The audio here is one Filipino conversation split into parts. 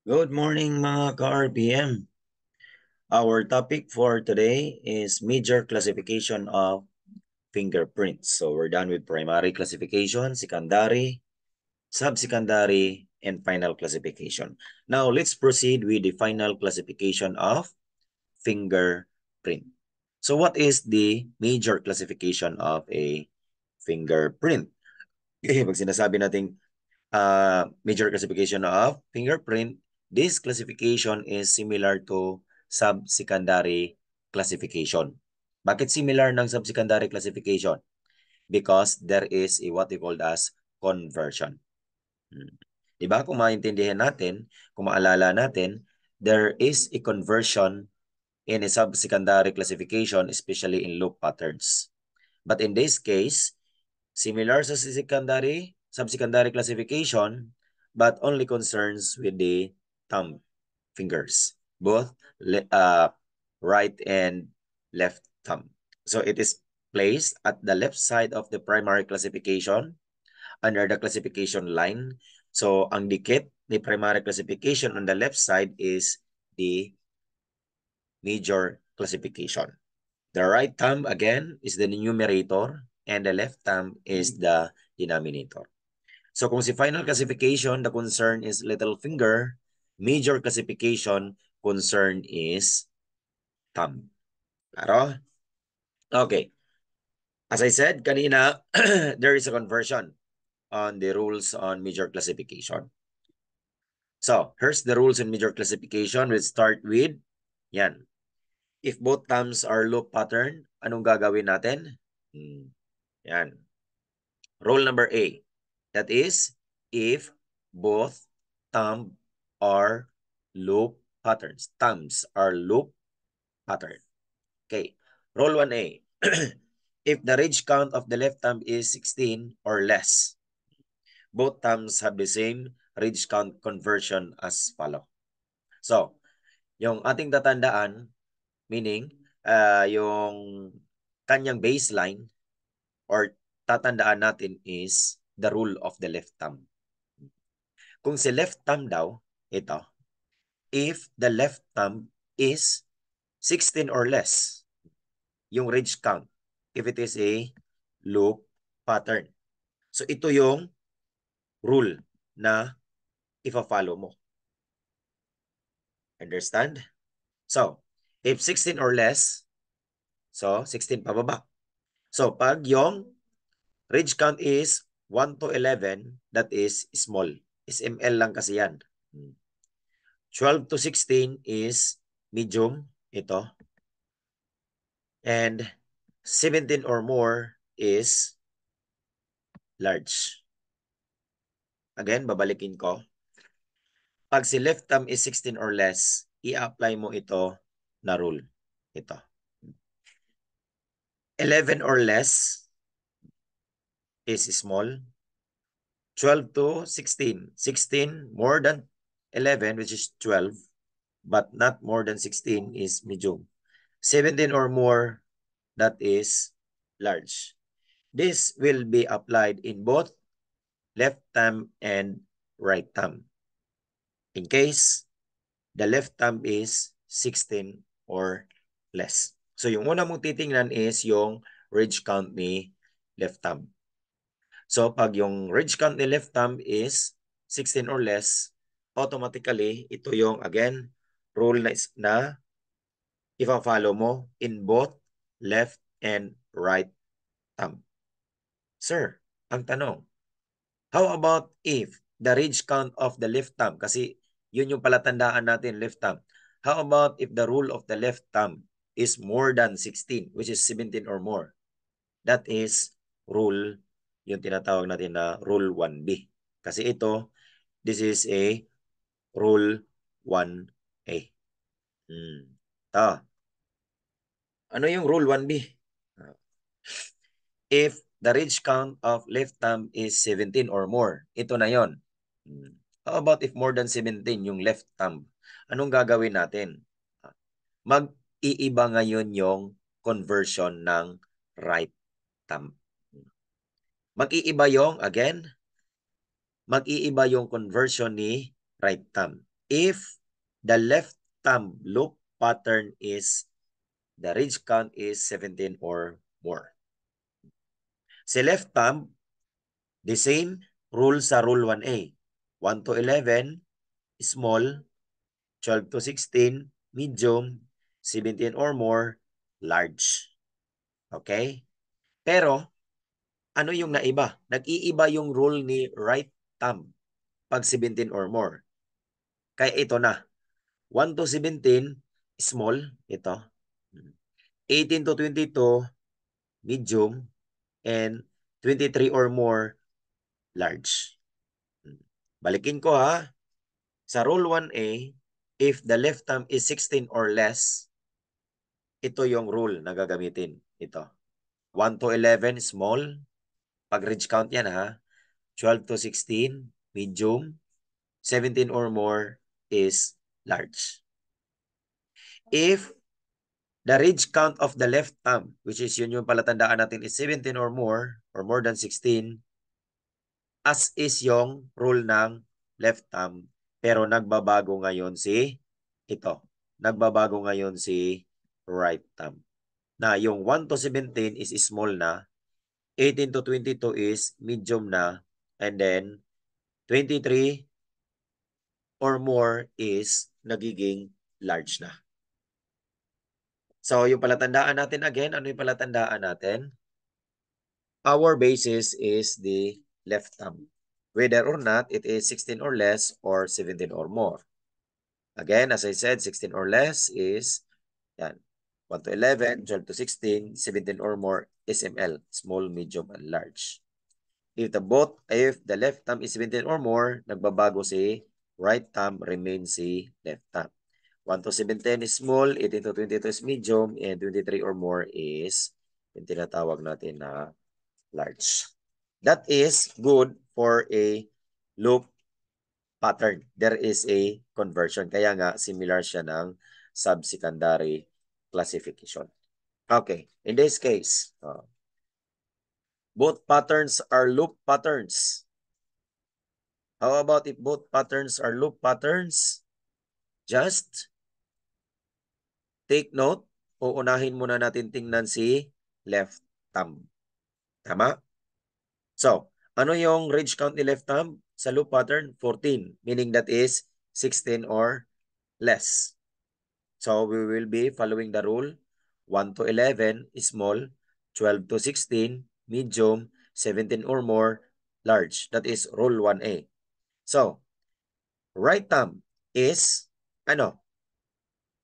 Good morning mga ka-RPM. Our topic for today is major classification of fingerprints. So we're done with primary classification, secondary, subsecondary, and final classification. Now let's proceed with the final classification of fingerprint. So what is the major classification of a fingerprint? Okay, pag sinasabi natin major classification of fingerprint, this classification is similar to subsecondary classification. Bakit similar ng subsecondary classification? Because there is a what we call as conversion. Diba? Kung maintindihan natin, kung maalala natin, there is a conversion in a subsecondary classification, especially in loop patterns. But in this case, similar sa subsecondary classification, but only concerns with the thumb fingers, both right and left thumb. So it is placed at the left side of the primary classification under the classification line. So ang dikit ni primary classification on the left side is the major classification. The right thumb, again, is the numerator and the left thumb is the denominator. So kung si final classification, the concern is little finger, major classification, concern is thumb. Claro? Okay. As I said kanina, there is a conversion on the rules on major classification. So, here's the rules on major classification. We'll start with, yan. If both thumbs are loop pattern, anong gagawin natin? Yan. Rule number A. That is, if both thumb are loop patterns. Thumbs are loop pattern. Okay. Rule 1A. If the ridge count of the left thumb is 16 or less, both thumbs have the same ridge count conversion as follow. So, yung ating tatandaan, meaning, yung kanyang baseline or tatandaan natin is the rule of the left thumb. Kung si left thumb daw, ito, if the left thumb is 16 or less, yung ridge count, if it is a loop pattern. So ito yung rule na ifa-follow mo. Understand? So, if 16 or less, so 16 pababa. So pag yung ridge count is 1 to 11, that is small. SML lang kasi yan. 12 to 16 is medium, ito. And 17 or more is large. Again, babalikin ko. Pag si left thumb is 16 or less, i-apply mo ito na rule. Ito. 11 or less is small. 12 to 16. 16 more than 11, which is 12, but not more than 16 is medium. 17 or more, that is large. This will be applied in both left thumb and right thumb. In case the left thumb is 16 or less. So yung una mong titingnan is yung ridge count ni left thumb. So pag yung ridge count ni left thumb is 16 or less, automatically ito yung again rule na ifa-follow mo in both left and right thumb. Sir, ang tanong, how about if the ridge count of the left thumb, kasi yun yung palatandaan natin, left thumb. How about if the rule of the left thumb is more than 16, which is 17 or more? That is rule, yung tinatawag natin na rule 1B. Kasi ito, this is a rule 1A. Ito. Ano yung rule 1B? If the ridge count of left thumb is 17 or more, ito na yon. How about if more than 17 yung left thumb? Anong gagawin natin? Mag-iiba ngayon yung conversion ng right thumb. Mag-iiba yung, again, mag-iiba yung conversion ni right thumb. if the left thumb loop pattern is, the ridge count is 17 or more. Si left thumb, the same rule sa Rule 1A. 1 to 11, small. 12 to 16, medium. 17 or more, large. Okay? Pero, ano yung naiba? Nag-iiba yung rule ni right thumb pag 17 or more. Kaya ito na. 1 to 17, small. Ito. 18 to 22, medium. And 23 or more, large. Balikin ko ha. Sa Rule 1A, if the left thumb is 16 or less, ito yung rule na gagamitin. Ito. 1 to 11, small. Pag ridge count yan ha. 12 to 16, medium. 17 or more is large. If the ridge count of the left thumb, which is yun yung palatandaan natin, is 17 or more than 16, as is yung rule ng left thumb, pero nagbabago ngayon si ito. Nagbabago ngayon si right thumb. Na yung 1 to 17 is small na, 18 to 22 is medium na, and then 23 or more is nagiging large na. So, yung palatandaan natin again, ano yung palatandaan natin? Our basis is the left thumb. Whether or not it is 16 or less or 17 or more. Again, as I said, 16 or less is yan, 1 to 11, 12 to 16, 17 or more, SML, small, medium, and large. If the left thumb is 17 or more, nagbabago si right thumb, remains si left thumb. 1 to 17 is small, 18 to 22 is medium, and 23 or more is yung tinatawag natin na large. That is good for a loop pattern. There is a conversion. Kaya nga, similar siya ng subsecondary classification. Okay, in this case, both patterns are loop patterns. How about if both patterns are loop patterns? Just take note, uunahin muna natin tingnan si left thumb. Tama? So, ano yung ridge count ni left thumb? Sa loop pattern, 14. Meaning that is 16 or less. So, we will be following the rule. 1 to 11, small. 12 to 16, medium. 17 or more, large. That is rule 1A. So, right thumb is, ano?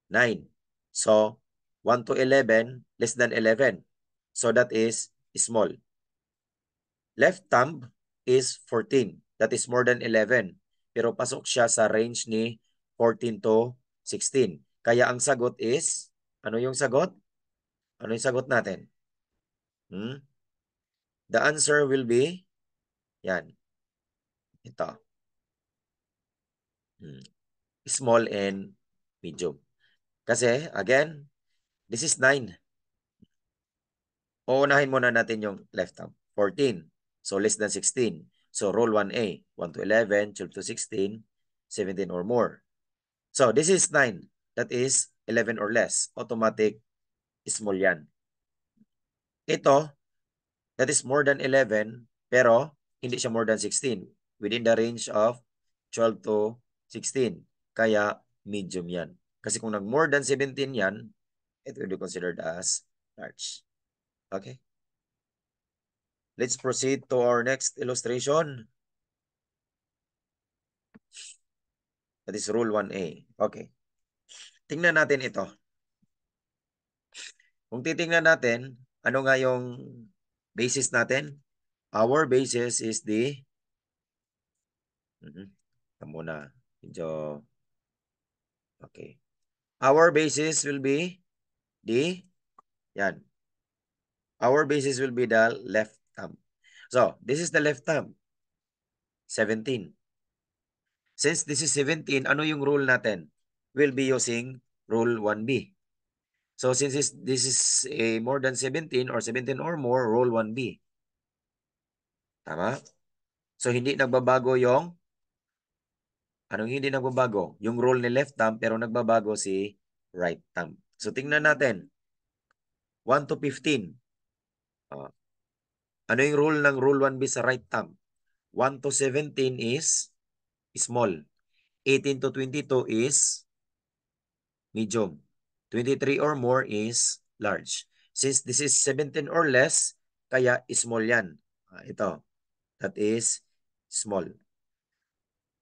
9. So, 1 to 11, less than 11. So, that is small. Left thumb is 14. That is more than 11. Pero pasok siya sa range ni 14 to 16. Kaya ang sagot is, ano yung sagot? Ano yung sagot natin? The answer will be, yan, ito. Small and medium. Kasi, again, this is 9. Uunahin muna natin yung left thumb. 14. So, less than 16. So, rule 1A. 1 to 11, 12 to 16, 17 or more. So, this is 9. That is 11 or less. Automatic, small yan. Ito, that is more than 11, pero hindi siya more than 16. Within the range of 12 to 16. Kaya, medium yan. Kasi kung nag-more than 17 yan, it will be considered as large. Okay? Let's proceed to our next illustration. That is rule 1A. Okay. Tingnan natin ito. Kung titingnan natin, ano nga yung basis natin? Our basis is the muna. Medyo okay. Our basis will be the yan. Our basis will be the left thumb. So, this is the left thumb. 17. Since this is 17, ano yung rule natin? We'll be using rule 1B. So, since this is a more than 17 or 17 or more, rule 1B. Tama? So, hindi nagbabago yung Anong hindi nagbabago? Yung rule ni left thumb pero nagbabago si right thumb. So tingnan natin. 1 to 15. Ano yung rule ng rule 1B sa right thumb? 1 to 17 is small. 18 to 22 is medium. 23 or more is large. Since this is 17 or less, kaya small yan. Ito, that is small.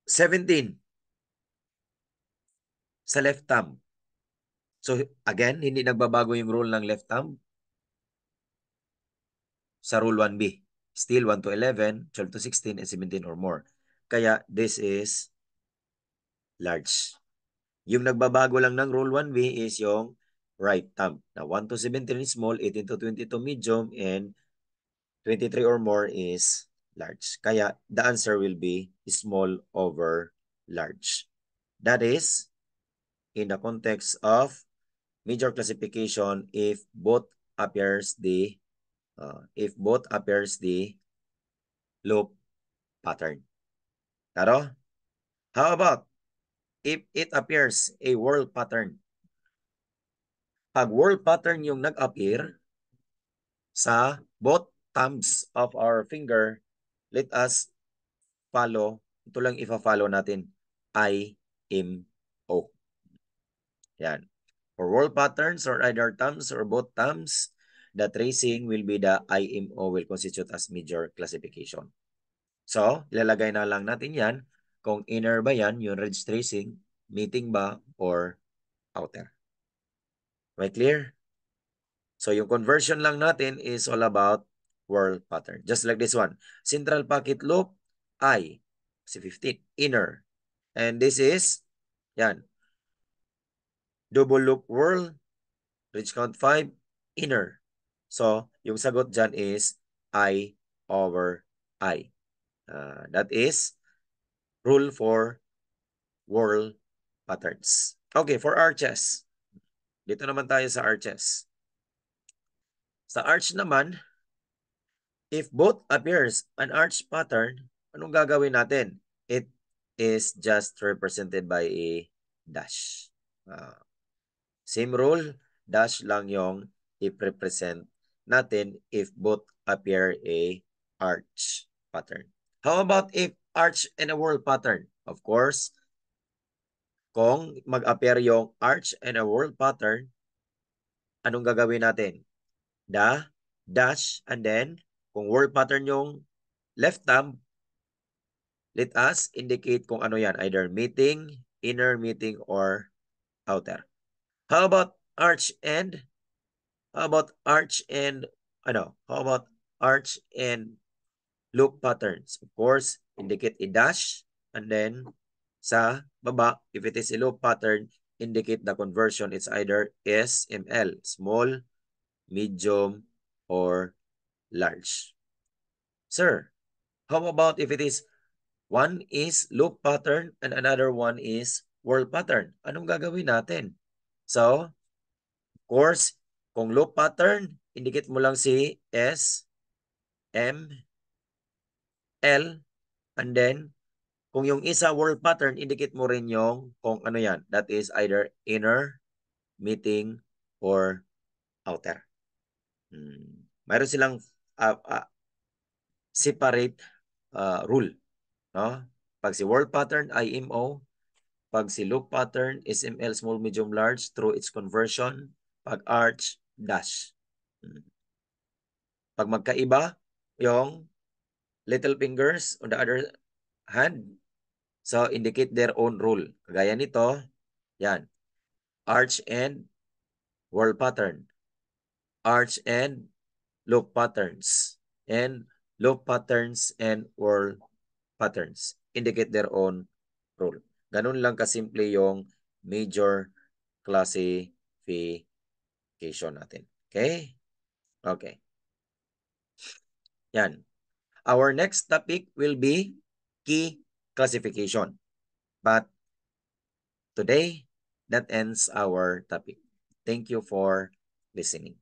17 sa left thumb. So again, hindi nagbabago yung rule ng left thumb sa rule 1B. Still 1 to 11, 12 to 16, and 17 or more. Kaya this is large. Yung nagbabago lang ng rule 1B is yung right thumb. Na 1 to 17 is small, 18 to 22 medium, and 23 or more is large. Kaya the answer will be small over large. That is in the context of major classification if both appears the loop pattern. Claro? How about if it appears a whorl pattern? Pag whorl pattern yung nag-appear sa both thumbs of our finger, let us follow. Ito lang ifa-follow natin. IMO. Yan. For whorl patterns or either thumbs or both thumbs, the tracing will be the IMO will constitute as major classification. So, ilalagay na lang natin yan kung inner ba yan, yung ridge tracing, meeting ba, or outer. Right, clear? So, yung conversion lang natin is all about whorl pattern. Just like this one. Central pocket loop, I, si 15, inner. And this is, yan, double loop whorl, ridge count 5, inner. So, yung sagot dyan is I over I. That is rule for whorl patterns. Okay, for arches. Dito naman tayo sa arches. Sa arch naman, if both appears an arch pattern, anong gagawin natin? It is just represented by a dash. Same rule, dash lang yung i-represent natin if both appear a arch pattern. How about if arch and a whorl pattern? Of course, kung mag-appear yung arch and a whorl pattern, anong gagawin natin? The dash and then kung whorl pattern yung left thumb, let us indicate kung ano yan, either meeting, inner meeting, or outer. How about arch and How about arch and loop patterns? Of course, indicate a dash and then sa baba, if it is a loop pattern, indicate the conversion. It's either SML, small, medium, or large. Sir, how about if it is one is loop pattern and another one is whorl pattern? Anong gagawin natin? So, of course, kung loop pattern, indicate mo lang si S, M, L, and then kung yung isa whorl pattern, indicate mo rin yung kung ano yan. That is either inner, meeting, or outer. Mayroon silang separate rule. No? Pag si whorl pattern, IMO. Pag si loop pattern, SML, small, medium, large, through its conversion. Pag arch, dash. Pag magkaiba, yung little fingers on the other hand, so indicate their own rule. Kagaya nito, yan. Arch and whorl pattern. Arch and loop patterns. And loop patterns and whorl patterns. Indicate their own rule. Ganun lang kasimple yung major classification natin. Okay? Okay. Yan. Our next topic will be key classification. But today, that ends our topic. Thank you for listening.